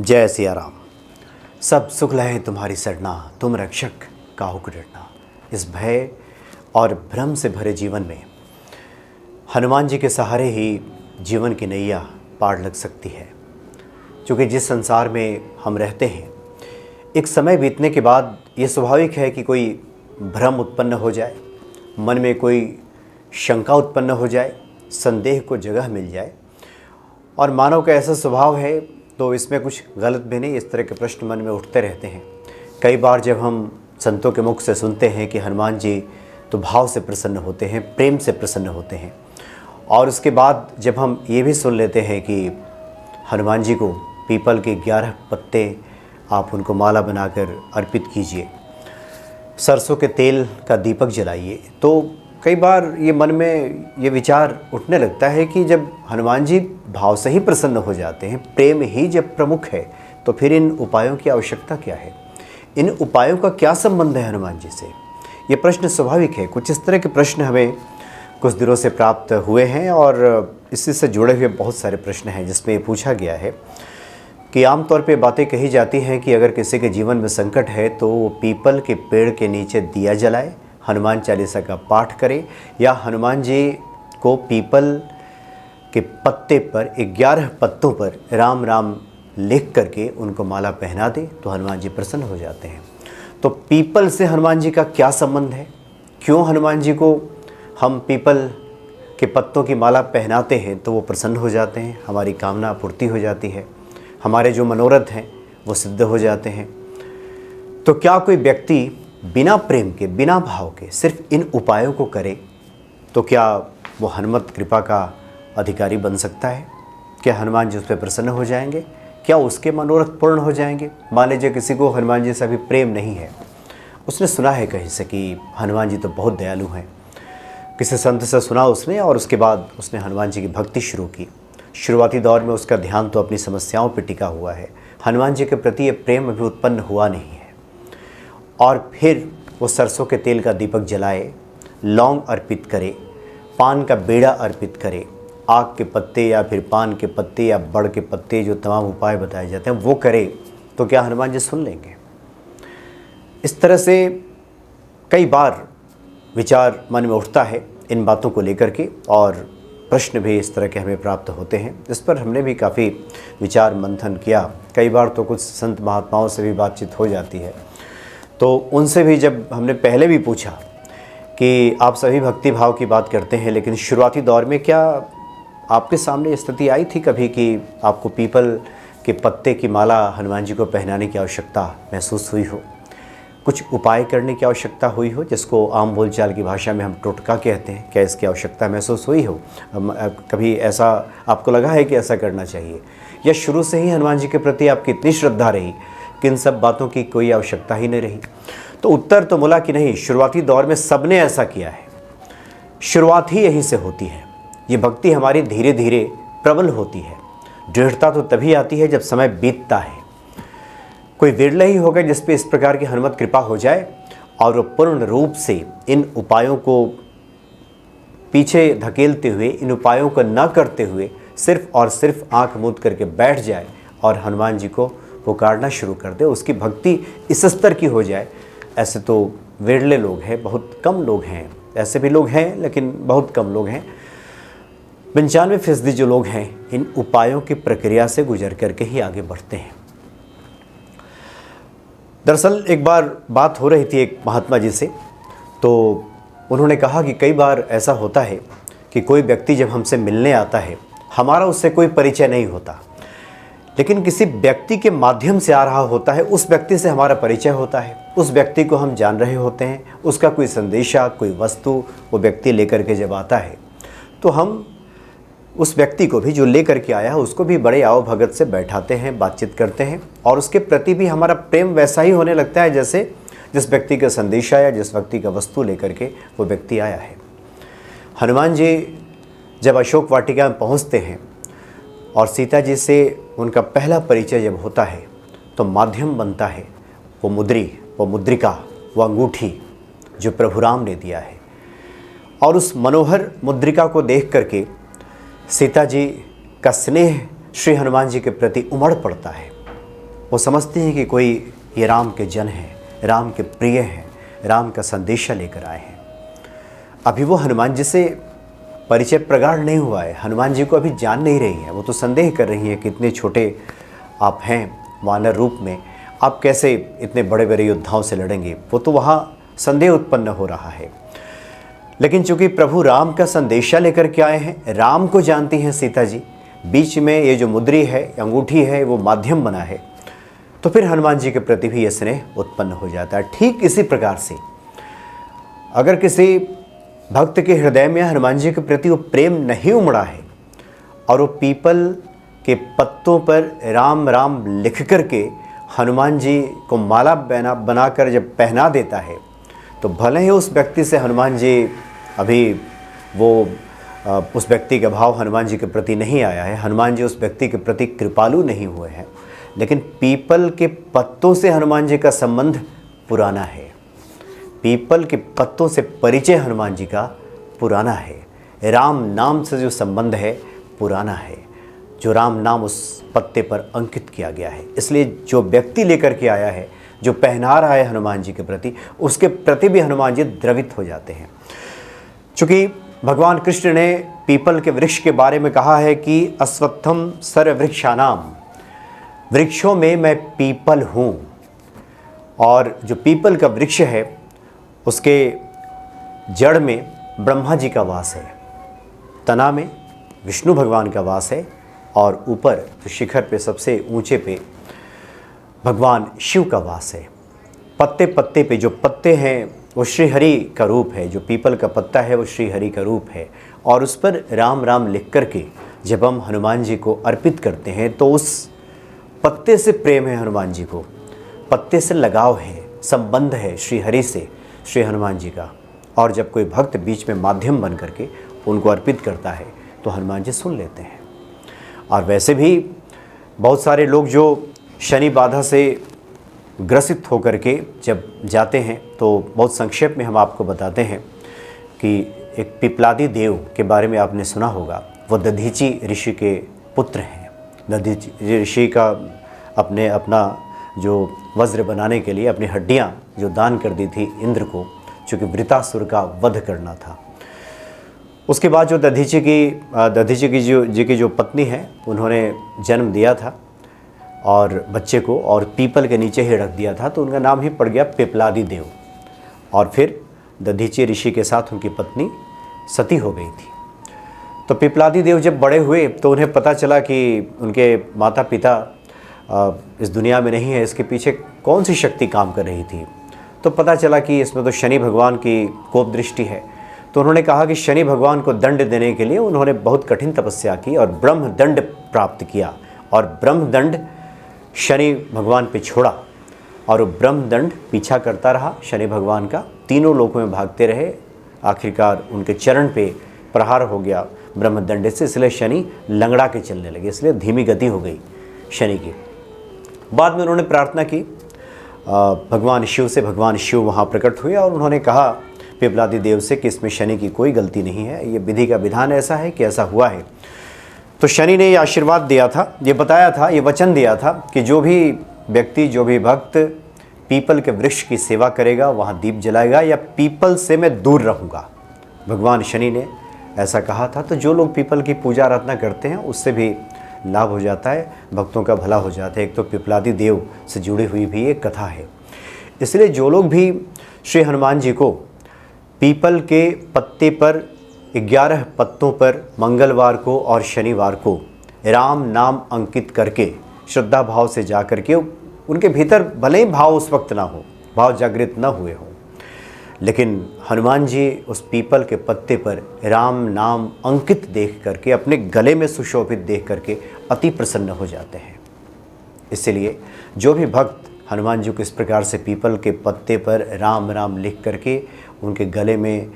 जय सिया राम। सब सुख लहे तुम्हारी सरना, तुम रक्षक काहू को डरना। इस भय और भ्रम से भरे जीवन में हनुमान जी के सहारे ही जीवन की नैया पार लग सकती है। क्योंकि जिस संसार में हम रहते हैं, एक समय बीतने के बाद ये स्वाभाविक है कि कोई भ्रम उत्पन्न हो जाए, मन में कोई शंका उत्पन्न हो जाए, संदेह को जगह मिल जाए। और मानव का ऐसा स्वभाव है, तो इसमें कुछ गलत भी नहीं, इस तरह के प्रश्न मन में उठते रहते हैं। कई बार जब हम संतों के मुख से सुनते हैं कि हनुमान जी तो भाव से प्रसन्न होते हैं, प्रेम से प्रसन्न होते हैं, और उसके बाद जब हम ये भी सुन लेते हैं कि हनुमान जी को पीपल के 11 पत्ते आप उनको माला बनाकर अर्पित कीजिए, सरसों के तेल का दीपक जलाइए, तो कई बार ये मन में ये विचार उठने लगता है कि जब हनुमान जी भाव से ही प्रसन्न हो जाते हैं, प्रेम ही जब प्रमुख है, तो फिर इन उपायों की आवश्यकता क्या है? इन उपायों का क्या संबंध है हनुमान जी से? ये प्रश्न स्वाभाविक है। कुछ इस तरह के प्रश्न हमें कुछ दिनों से प्राप्त हुए हैं और इसी से जुड़े हुए बहुत सारे प्रश्न हैं, जिसमें ये पूछा गया है कि आमतौर पे बातें कही जाती हैं कि अगर किसी के जीवन में संकट है तो वो पीपल के पेड़ के नीचे दिया जलाए, हनुमान चालीसा का पाठ करे, या हनुमान जी को पीपल के पत्ते पर 11 पत्तों पर राम राम लिख करके उनको माला पहना दे, तो हनुमान जी प्रसन्न हो जाते हैं। तो पीपल से हनुमान जी का क्या संबंध है? क्यों हनुमान जी को हम पीपल के पत्तों की माला पहनाते हैं तो वो प्रसन्न हो जाते हैं, हमारी कामना पूर्ति हो जाती है, हमारे जो मनोरथ हैं वो सिद्ध हो जाते हैं? तो क्या कोई व्यक्ति बिना प्रेम के, बिना भाव के सिर्फ इन उपायों को करे तो क्या वो हनुमत कृपा का अधिकारी बन सकता है? क्या हनुमान जी उस पर प्रसन्न हो जाएंगे? क्या उसके मनोरथ पूर्ण हो जाएंगे? मान लीजिए किसी को हनुमान जी से अभी प्रेम नहीं है, उसने सुना है कहीं से कि हनुमान जी तो बहुत दयालु हैं, किसी संत से सुना उसने, और उसके बाद उसने हनुमान जी की भक्ति शुरू की। शुरुआती दौर में उसका ध्यान तो अपनी समस्याओं पर टिका हुआ है, हनुमान जी के प्रति ये प्रेम अभी उत्पन्न हुआ नहीं है। और फिर वो सरसों के तेल का दीपक जलाए, लौंग अर्पित करे, पान का बेड़ा अर्पित करे, आग के पत्ते या फिर पान के पत्ते या बड़ के पत्ते, जो तमाम उपाय बताए जाते हैं वो करे, तो क्या हनुमान जी सुन लेंगे? इस तरह से कई बार विचार मन में उठता है इन बातों को लेकर के, और प्रश्न भी इस तरह के हमें प्राप्त होते हैं। इस पर हमने भी काफ़ी विचार मंथन किया। कई बार तो कुछ संत महात्माओं से भी बातचीत हो जाती है, तो उनसे भी जब हमने पहले भी पूछा कि आप सभी भक्ति भाव की बात करते हैं, लेकिन शुरुआती दौर में क्या आपके सामने स्थिति आई थी कभी कि आपको पीपल के पत्ते की माला हनुमान जी को पहनाने की आवश्यकता महसूस हुई हो, कुछ उपाय करने की आवश्यकता हुई हो, जिसको आम बोलचाल की भाषा में हम टोटका कहते हैं? क्या इसकी आवश्यकता महसूस हुई हो? कभी ऐसा आपको लगा है कि ऐसा करना चाहिए, या शुरू से ही हनुमान जी के प्रति आपकी इतनी श्रद्धा रही कि इन सब बातों की कोई आवश्यकता ही नहीं रही? तो उत्तर तो मिला कि नहीं, शुरुआती दौर में सबने ऐसा किया है। शुरुआत ही यहीं से होती है। ये भक्ति हमारी धीरे धीरे प्रबल होती है। दृढ़ता तो तभी आती है जब समय बीतता है। कोई विरला ही होगा जिस पे इस प्रकार की हनुमत कृपा हो जाए और वो पूर्ण रूप से इन उपायों को पीछे धकेलते हुए, इन उपायों को न करते हुए सिर्फ और सिर्फ आंख मूंद करके बैठ जाए और हनुमान जी को पुकारना शुरू कर दे, उसकी भक्ति इस स्तर की हो जाए। ऐसे तो विरले लोग हैं, बहुत कम लोग हैं। ऐसे भी लोग हैं लेकिन बहुत कम लोग हैं। 95% जो लोग हैं इन उपायों की प्रक्रिया से गुजर करके ही आगे बढ़ते हैं। दरअसल एक बार बात हो रही थी एक महात्मा जी से, तो उन्होंने कहा कि कई बार ऐसा होता है कि कोई व्यक्ति जब हमसे मिलने आता है, हमारा उससे कोई परिचय नहीं होता, लेकिन किसी व्यक्ति के माध्यम से आ रहा होता है, उस व्यक्ति से हमारा परिचय होता है, उस व्यक्ति को हम जान रहे होते हैं, उसका कोई संदेशा, कोई वस्तु वो व्यक्ति लेकर के जब आता है, तो हम उस व्यक्ति को भी जो लेकर के आया है उसको भी बड़े आओ भगत से बैठाते हैं, बातचीत करते हैं, और उसके प्रति भी हमारा प्रेम वैसा ही होने लगता है जैसे जिस व्यक्ति का संदेशा या जिस व्यक्ति का वस्तु लेकर के वो व्यक्ति आया है। हनुमान जी जब अशोक वाटिका में पहुँचते हैं और सीता जी से उनका पहला परिचय जब होता है, तो माध्यम बनता है वो मुद्री, वो मुद्रिका, वो अंगूठी जो प्रभु राम ने दिया है। और उस मनोहर मुद्रिका को देख करके सीता जी का स्नेह श्री हनुमान जी के प्रति उमड़ पड़ता है। वो समझते हैं कि कोई ये राम के जन हैं, राम के प्रिय हैं, राम का संदेशा लेकर आए हैं। अभी वो हनुमान जी से परिचय प्रगाढ़ नहीं हुआ है, हनुमान जी को अभी जान नहीं रही है। वो तो संदेह कर रही है कि इतने छोटे आप हैं वानर रूप में, आप कैसे इतने बड़े बड़े योद्धाओं से लड़ेंगे। वो तो वहाँ संदेह उत्पन्न हो रहा है। लेकिन चूंकि प्रभु राम का संदेशा लेकर के आए हैं, राम को जानती हैं सीता जी, बीच में ये जो मुद्री है, अंगूठी है, वो माध्यम बना है, तो फिर हनुमान जी के प्रति भी ये स्नेह उत्पन्न हो जाता है। ठीक इसी प्रकार से अगर किसी भक्त के हृदय में हनुमान जी के प्रति वो प्रेम नहीं उमड़ा है और वो पीपल के पत्तों पर राम राम लिख करके हनुमान जी को माला बनाकर जब पहना देता है, तो भले ही उस व्यक्ति से हनुमान जी अभी वो उस व्यक्ति का भाव हनुमान जी के प्रति नहीं आया है, हनुमान जी उस व्यक्ति के प्रति कृपालु नहीं हुए हैं, लेकिन पीपल के पत्तों से हनुमान जी का संबंध पुराना है। पीपल के पत्तों से परिचय हनुमान जी का पुराना है। राम नाम से जो संबंध है पुराना है, जो राम नाम उस पत्ते पर अंकित किया गया है। इसलिए जो व्यक्ति लेकर के आया है, जो पहना रहा है हनुमान जी के प्रति, उसके प्रति भी हनुमान जी द्रवित हो जाते हैं। चूँकि भगवान कृष्ण ने पीपल के वृक्ष के बारे में कहा है कि अश्वत्थम सर्ववृक्षानाम, वृक्षों में मैं पीपल हूँ। और जो पीपल का वृक्ष है उसके जड़ में ब्रह्मा जी का वास है, तना में विष्णु भगवान का वास है, और ऊपर जो शिखर पे सबसे ऊंचे पे भगवान शिव का वास है। पत्ते पत्ते पे जो पत्ते हैं वो श्री हरि का रूप है, जो पीपल का पत्ता है वो श्री हरि का रूप है। और उस पर राम राम लिख करके जब हम हनुमान जी को अर्पित करते हैं तो उस पत्ते से प्रेम है हनुमान जी को, पत्ते से लगाव है, संबंध है श्री हरि से, श्री हनुमान जी का। और जब कोई भक्त बीच में माध्यम बन करके उनको अर्पित करता है तो हनुमान जी सुन लेते हैं। और वैसे भी बहुत सारे लोग जो शनि बाधा से ग्रसित होकर के जब जाते हैं, तो बहुत संक्षेप में हम आपको बताते हैं कि एक पिपलादी देव के बारे में आपने सुना होगा। वो दधीची ऋषि के पुत्र हैं। दधीची ऋषि का अपना जो वज्र बनाने के लिए अपनी हड्डियां जो दान कर दी थी इंद्र को, चूँकि वृतासुर का वध करना था। उसके बाद जो दधीची की जो पत्नी है, उन्होंने जन्म दिया था और बच्चे को, और पीपल के नीचे ही रख दिया था, तो उनका नाम ही पड़ गया पिपलादी देव। और फिर दधीची ऋषि के साथ उनकी पत्नी सती हो गई थी। तो पिपलादी देव जब बड़े हुए तो उन्हें पता चला कि उनके माता पिता इस दुनिया में नहीं है, इसके पीछे कौन सी शक्ति काम कर रही थी। तो पता चला कि इसमें तो शनि भगवान की कोप दृष्टि है। तो उन्होंने कहा कि शनि भगवान को दंड देने के लिए उन्होंने बहुत कठिन तपस्या की और ब्रह्म दंड प्राप्त किया, और ब्रह्म दंड शनि भगवान पे छोड़ा, और वो ब्रह्म दंड पीछा करता रहा शनि भगवान का, तीनों लोकों में भागते रहे। आखिरकार उनके चरण पे प्रहार हो गया ब्रह्म दंड से, इसलिए शनि लंगड़ा के चलने लगे, इसलिए धीमी गति हो गई शनि की। बाद में उन्होंने प्रार्थना की भगवान शिव से, भगवान शिव वहाँ प्रकट हुए और उन्होंने कहा पिपलादी देव से कि इसमें शनि की कोई गलती नहीं है, ये विधि का विधान ऐसा है कि ऐसा हुआ है। तो शनि ने ये आशीर्वाद दिया था, ये बताया था, ये वचन दिया था कि जो भी व्यक्ति, जो भी भक्त पीपल के वृक्ष की सेवा करेगा, वहाँ दीप जलाएगा, या पीपल से मैं दूर रहूँगा। भगवान शनि ने ऐसा कहा था। तो जो लोग पीपल की पूजा आराधना करते हैं उससे भी लाभ हो जाता है, भक्तों का भला हो जाता है। एक तो पिपलादी देव से जुड़ी हुई भी एक कथा है। इसलिए जो लोग भी श्री हनुमान जी को पीपल के पत्ते पर 11 पत्तों पर मंगलवार को और शनिवार को राम नाम अंकित करके श्रद्धा भाव से जा करके, उनके भीतर भले ही भाव उस वक्त ना हो, भाव जागृत न हुए हों, लेकिन हनुमान जी उस पीपल के पत्ते पर राम नाम अंकित देख करके, अपने गले में सुशोभित देख करके अति प्रसन्न हो जाते हैं। इसलिए जो भी भक्त हनुमान जी को इस प्रकार से पीपल के पत्ते पर राम राम लिख करके उनके गले में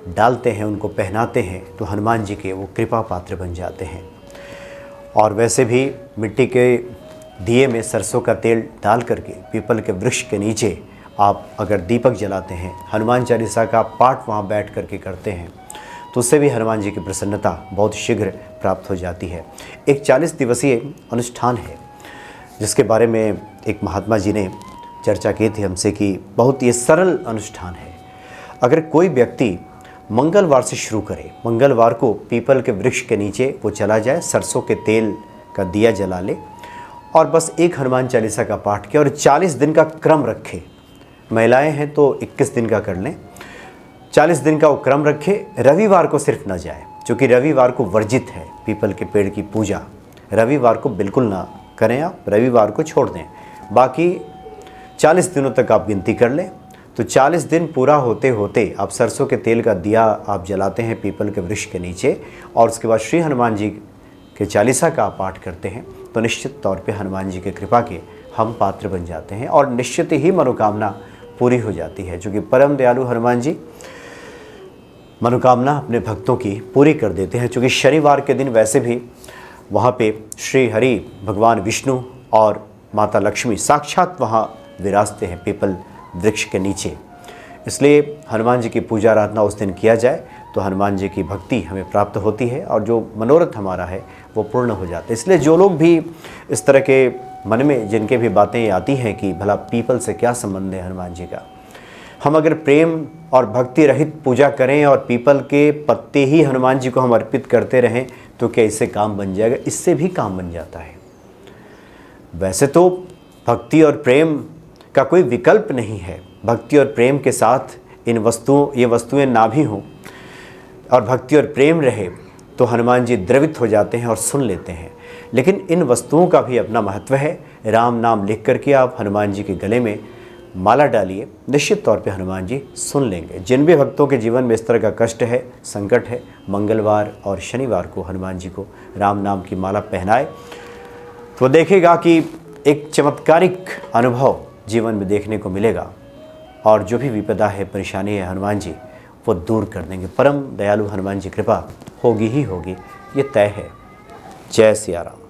डालते हैं, उनको पहनाते हैं, तो हनुमान जी के वो कृपा पात्र बन जाते हैं। और वैसे भी मिट्टी के दिए में सरसों का तेल डाल करके पीपल के वृक्ष के नीचे आप अगर दीपक जलाते हैं, हनुमान चालीसा का पाठ वहाँ बैठ करके करते हैं, तो उससे भी हनुमान जी की प्रसन्नता बहुत शीघ्र प्राप्त हो जाती है। एक 40 दिवसीय अनुष्ठान है जिसके बारे में एक महात्मा जी ने चर्चा की थी हमसे कि बहुत ये सरल अनुष्ठान है। अगर कोई व्यक्ति मंगलवार से शुरू करे, मंगलवार को पीपल के वृक्ष के नीचे वो चला जाए, सरसों के तेल का दिया जला ले और बस एक हनुमान चालीसा का पाठ किया और 40 दिन का क्रम रखे। महिलाएं हैं तो 21 दिन का कर लें, 40 दिन का वो क्रम रखे। रविवार को सिर्फ न जाए, क्योंकि रविवार को वर्जित है पीपल के पेड़ की पूजा। रविवार को बिल्कुल ना करें, आप रविवार को छोड़ दें। बाकी 40 दिनों तक आप गिनती कर लें। तो 40 दिन पूरा होते होते आप सरसों के तेल का दिया आप जलाते हैं पीपल के वृक्ष के नीचे और उसके बाद श्री हनुमान जी के चालीसा का आप पाठ करते हैं, तो निश्चित तौर पे हनुमान जी की कृपा के हम पात्र बन जाते हैं और निश्चित ही मनोकामना पूरी हो जाती है। क्योंकि परम दयालु हनुमान जी मनोकामना अपने भक्तों की पूरी कर देते हैं। क्योंकि शनिवार के दिन वैसे भी वहाँ पे श्री हरि भगवान विष्णु और माता लक्ष्मी साक्षात वहाँ विराजते हैं पीपल वृक्ष के नीचे। इसलिए हनुमान जी की पूजा आराधना उस दिन किया जाए तो हनुमान जी की भक्ति हमें प्राप्त होती है और जो मनोरथ हमारा है वो पूर्ण हो जाता है। इसलिए जो लोग भी इस तरह के मन में जिनके भी बातें आती हैं कि भला पीपल से क्या संबंध है हनुमान जी का, हम अगर प्रेम और भक्ति रहित पूजा करें और पीपल के पत्ते ही हनुमान जी को हम अर्पित करते रहें तो क्या इससे काम बन जाएगा? इससे भी काम बन जाता है। वैसे तो भक्ति और प्रेम का कोई विकल्प नहीं है। भक्ति और प्रेम के साथ ये वस्तुएं ना भी हों और भक्ति और प्रेम रहे तो हनुमान जी द्रवित हो जाते हैं और सुन लेते हैं। लेकिन इन वस्तुओं का भी अपना महत्व है। राम नाम लिख करके आप हनुमान जी के गले में माला डालिए, निश्चित तौर पे हनुमान जी सुन लेंगे। जिन भी भक्तों के जीवन में इस तरह का कष्ट है, संकट है, मंगलवार और शनिवार को हनुमान जी को राम नाम की माला पहनाए तो देखेगा कि एक चमत्कारिक अनुभव जीवन में देखने को मिलेगा और जो भी विपदा है, परेशानी है, हनुमान जी वो दूर कर देंगे। परम दयालु हनुमान जी कृपा होगी ही होगी, ये तय है। जय सिया राम।